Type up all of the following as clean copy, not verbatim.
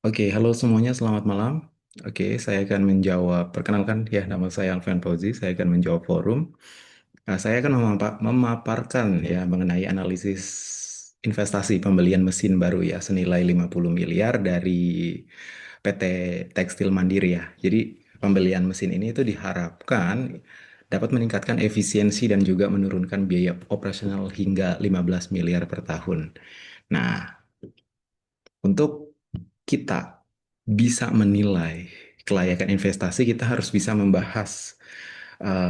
Oke, halo semuanya, selamat malam. Oke, saya akan menjawab. Perkenalkan, ya, nama saya Alfian Fauzi. Saya akan menjawab forum. Nah, saya akan memaparkan ya mengenai analisis investasi pembelian mesin baru ya senilai 50 miliar dari PT Tekstil Mandiri ya. Jadi pembelian mesin ini itu diharapkan dapat meningkatkan efisiensi dan juga menurunkan biaya operasional hingga 15 miliar per tahun. Nah, untuk kita bisa menilai kelayakan investasi, kita harus bisa membahas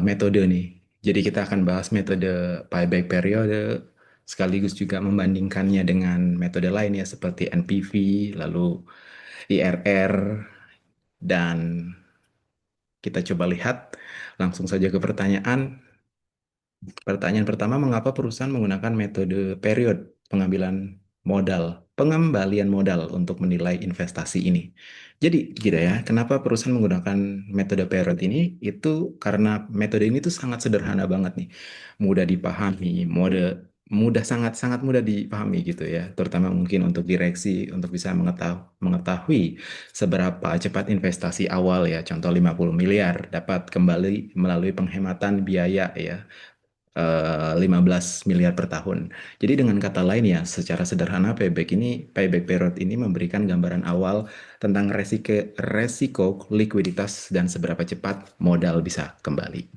metode nih. Jadi kita akan bahas metode payback periode, sekaligus juga membandingkannya dengan metode lain ya seperti NPV, lalu IRR, dan kita coba lihat langsung saja ke pertanyaan. Pertanyaan pertama, mengapa perusahaan menggunakan metode period pengembalian modal untuk menilai investasi ini? Jadi, gitu ya, kenapa perusahaan menggunakan metode period ini? Itu karena metode ini tuh sangat sederhana banget nih, mudah dipahami, mudah sangat mudah dipahami gitu ya, terutama mungkin untuk direksi untuk bisa mengetahui seberapa cepat investasi awal ya, contoh 50 miliar dapat kembali melalui penghematan biaya ya 15 miliar per tahun. Jadi dengan kata lain ya, secara sederhana payback period ini memberikan gambaran awal tentang resiko likuiditas dan seberapa cepat modal bisa kembali.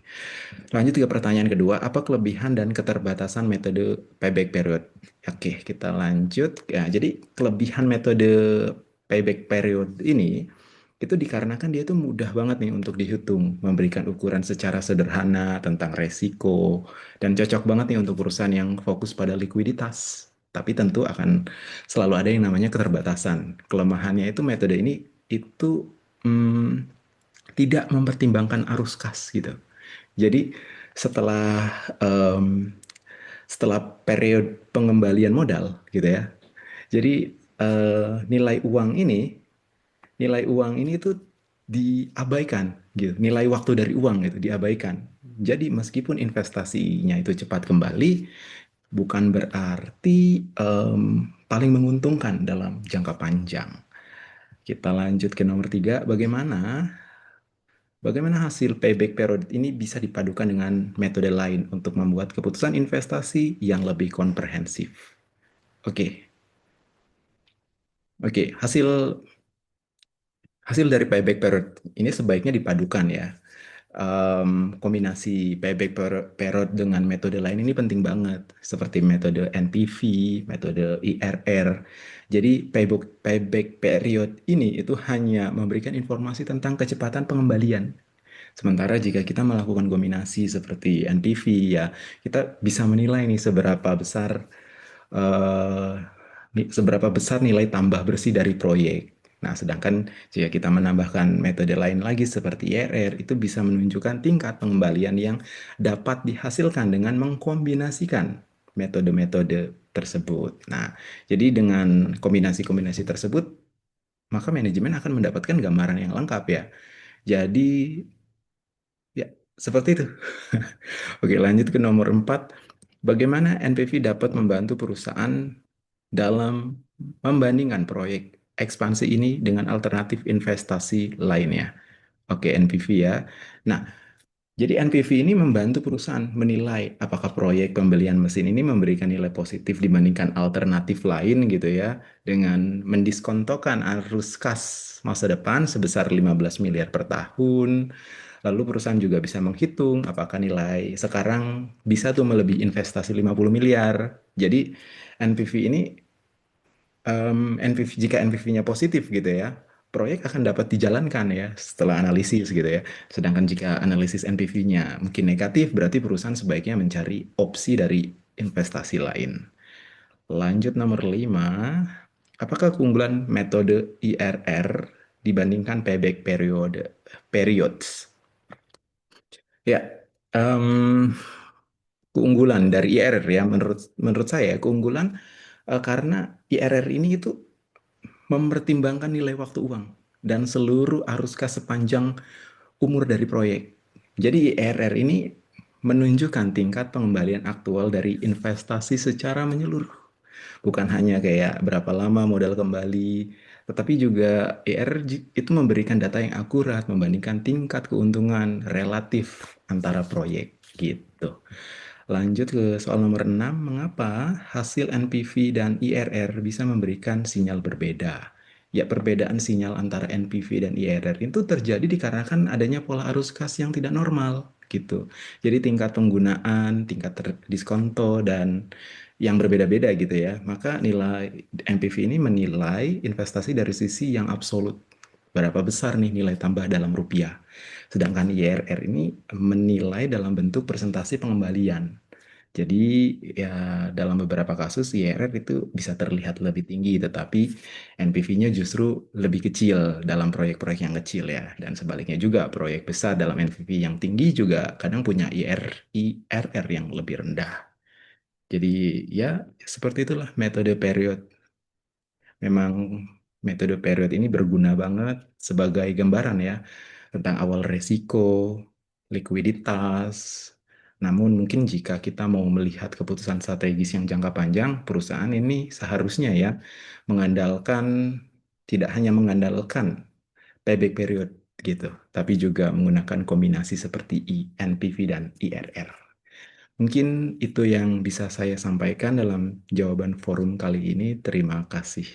Lanjut ke pertanyaan kedua, apa kelebihan dan keterbatasan metode payback period? Oke, kita lanjut. Ya, jadi kelebihan metode payback period ini itu dikarenakan dia tuh mudah banget nih untuk dihitung, memberikan ukuran secara sederhana tentang resiko, dan cocok banget nih untuk perusahaan yang fokus pada likuiditas. Tapi tentu akan selalu ada yang namanya keterbatasan. Kelemahannya itu metode ini itu hmm, tidak mempertimbangkan arus kas gitu. Jadi setelah em, setelah periode pengembalian modal gitu ya. Jadi nilai uang ini tuh diabaikan gitu. Nilai waktu dari uang itu diabaikan. Jadi meskipun investasinya itu cepat kembali, bukan berarti paling menguntungkan dalam jangka panjang. Kita lanjut ke nomor tiga, bagaimana hasil payback period ini bisa dipadukan dengan metode lain untuk membuat keputusan investasi yang lebih komprehensif. Oke, oke, hasil dari payback period ini sebaiknya dipadukan ya. Kombinasi period dengan metode lain ini penting banget, seperti metode NPV, metode IRR. Jadi payback period ini itu hanya memberikan informasi tentang kecepatan pengembalian. Sementara jika kita melakukan kombinasi seperti NPV ya, kita bisa menilai nih eh, seberapa besar nilai tambah bersih dari proyek. Nah, sedangkan jika kita menambahkan metode lain lagi seperti IRR, itu bisa menunjukkan tingkat pengembalian yang dapat dihasilkan dengan mengkombinasikan metode-metode tersebut. Nah, jadi dengan kombinasi-kombinasi tersebut, maka manajemen akan mendapatkan gambaran yang lengkap ya. Jadi, ya, seperti itu. Oke, lanjut ke nomor 4. Bagaimana NPV dapat membantu perusahaan dalam membandingkan proyek ekspansi ini dengan alternatif investasi lainnya? Oke, NPV ya. Nah, jadi NPV ini membantu perusahaan menilai apakah proyek pembelian mesin ini memberikan nilai positif dibandingkan alternatif lain gitu ya, dengan mendiskontokan arus kas masa depan sebesar 15 miliar per tahun. Lalu perusahaan juga bisa menghitung apakah nilai sekarang bisa tuh melebihi investasi 50 miliar. Jadi NPV ini NPV, jika NPV-nya positif gitu ya, proyek akan dapat dijalankan ya setelah analisis gitu ya. Sedangkan jika analisis NPV-nya mungkin negatif, berarti perusahaan sebaiknya mencari opsi dari investasi lain. Lanjut nomor 5, apakah keunggulan metode IRR dibandingkan payback periods? Ya, em, keunggulan dari IRR ya menurut menurut saya keunggulan karena IRR ini itu mempertimbangkan nilai waktu uang dan seluruh arus kas sepanjang umur dari proyek. Jadi IRR ini menunjukkan tingkat pengembalian aktual dari investasi secara menyeluruh. Bukan hanya kayak berapa lama modal kembali, Tetapi juga itu memberikan data yang akurat membandingkan tingkat keuntungan relatif antara proyek gitu. Lanjut ke soal nomor 6, mengapa hasil NPV dan IRR bisa memberikan sinyal berbeda? Ya, perbedaan sinyal antara NPV dan IRR itu terjadi dikarenakan adanya pola arus kas yang tidak normal gitu. Jadi tingkat penggunaan, tingkat diskonto dan yang berbeda-beda gitu ya. Maka nilai NPV ini menilai investasi dari sisi yang absolut. Berapa besar nih nilai tambah dalam rupiah. Sedangkan IRR ini menilai dalam bentuk presentasi pengembalian. Jadi ya dalam beberapa kasus IRR itu bisa terlihat lebih tinggi, tetapi NPV-nya justru lebih kecil dalam proyek-proyek yang kecil ya. Dan sebaliknya juga proyek besar dalam NPV yang tinggi juga kadang punya IRR yang lebih rendah. Jadi ya seperti itulah metode period. Memang metode period ini berguna banget sebagai gambaran ya tentang awal resiko, likuiditas. Namun mungkin jika kita mau melihat keputusan strategis yang jangka panjang, perusahaan ini seharusnya ya mengandalkan tidak hanya mengandalkan payback period gitu, tapi juga menggunakan kombinasi seperti NPV dan IRR. Mungkin itu yang bisa saya sampaikan dalam jawaban forum kali ini. Terima kasih.